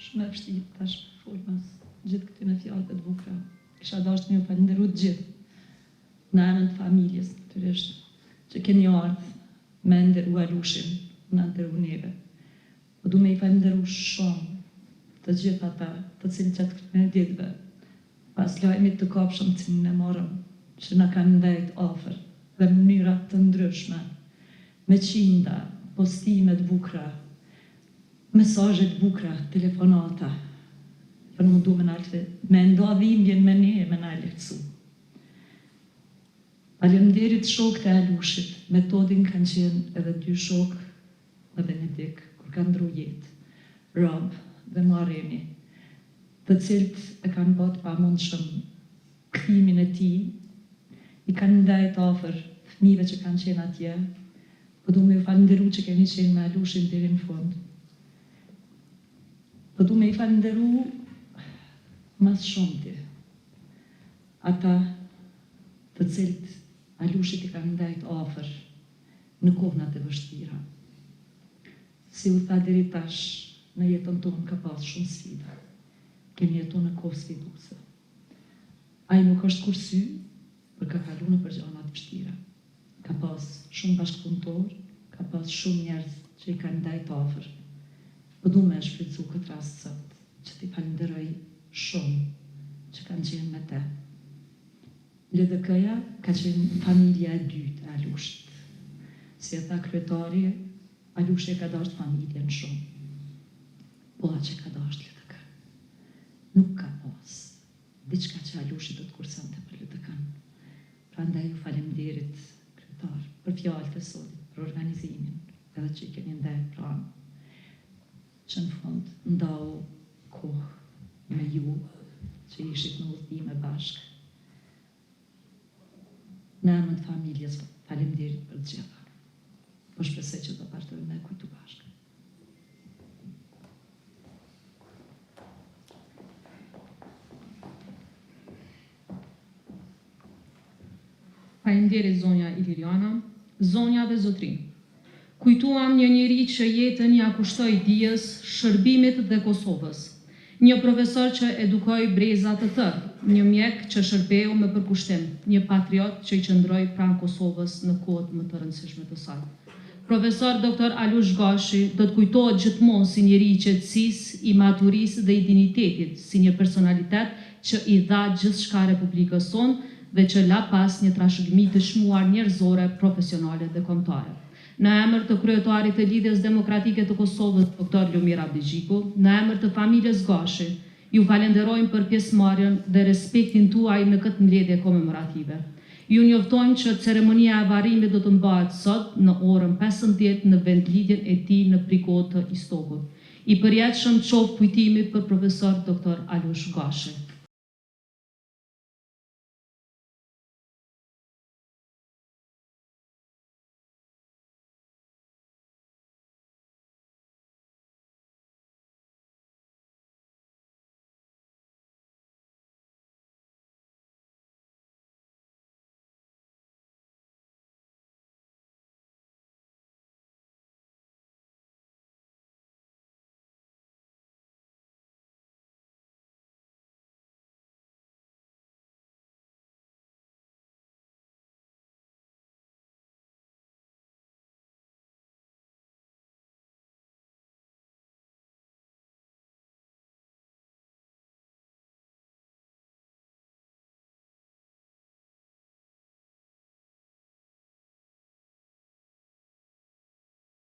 Shumë e vështirë tash folmas gjithë këtyre fjalëve të bukura. Kisha dashur të ju falenderoj të gjithë në anën të familjes, natyrisht, që keni ardhur me nderu Alushin, në nderu neve. Po du me i falenderu shumë të gjithë ata të cilët gjatë këtyre ditëve, pas lajmit të kopshëm që ne morëm, që na kanë ndajt afër dhe në mënyra të ndryshme, me qinda, postime të bukura, mesazhe të bukura, telefonata, për mundu me ndo dhimbjen me ne, me na lehtësu. Faleminderit shokët e Alushit, metodin kanë qenë edhe 2 shokë dhe Benedik, kur kanë ndru jetë, Rob dhe Maremi, të cilët e kanë bot pa mundshëm kthimin e tij, i kanë ndajt afër fëmijëve që kanë qenë atje, po du me ju falenderu që keni qenë me Alushin deri në fund. Po du me i falenderu mas shumëti ata të cilët Alushit i kanë ndajt afër në kohënat e vështira. Si u tha deri tash, në jetën tonë ka pas shumë sfida. Kemi jetu në kohë sfiduese. Ai nuk është kursy, për ka kalu në përgjana të vështira. Ka pas shumë bashkëpunëtor, ka pas shumë njerëz që i kanë ndajt afër. Po du me shfrytëzu këtë rast sot, që ti falenderoj shumë që kanë qenë me te. LDK-ja ka qenë familja e dytë e Alushit. Si e tha kryetari, Alushi e ka dashur familjen shumë. Po a që ka dashur LDK. Nuk ka pas diçka që Alushi do të kursante për LDK-n. Prandaj ju faleminderit kryetar për fjalët e sotit, për organizimin, edhe që i keni ndajt pranë. Që në fund ndau kohë me ju, që ishit në udhëtime bashkë. Në emër të familjes, faleminderit për të gjitha. Po shpresoj që do vazhdojmë me kujtu bashkë. Faleminderit zonja Iliriana, zonja dhe zotrin. Kujtuam një njeri që jetën ja kushtoi dijes, shërbimit dhe Kosovës. Një profesor që edukoi breza të tërë, një mjek që shërbeu me përkushtim, një patriot që i qëndroi pranë Kosovës në kohët më të rëndësishme të saj. Profesor Dr. Alush Gashi do të kujtohet gjithmonë si njeri i qetësisë, i maturisë dhe i dinjitetit, si një personalitet që i dha gjithçka Republikës sonë dhe që la pas një trashëgimi të çmuar njerëzore, profesionale dhe kombëtare. Në emër të kryetarit të Lidhjes Demokratike të Kosovës, Dr. Lumir Abdigjiku, në emër të familjes Gashi, ju falenderojmë për pjesëmarrjen dhe respektin tuaj në këtë mbledhje komemorative. Ju njoftojmë që ceremonia e varrimit do të mbahet sot në orën 15 në vendlidhjen e tij në Prikot të Istokut. I përjetshëm qoftë kujtimi për profesor Dr. Alush Gashi.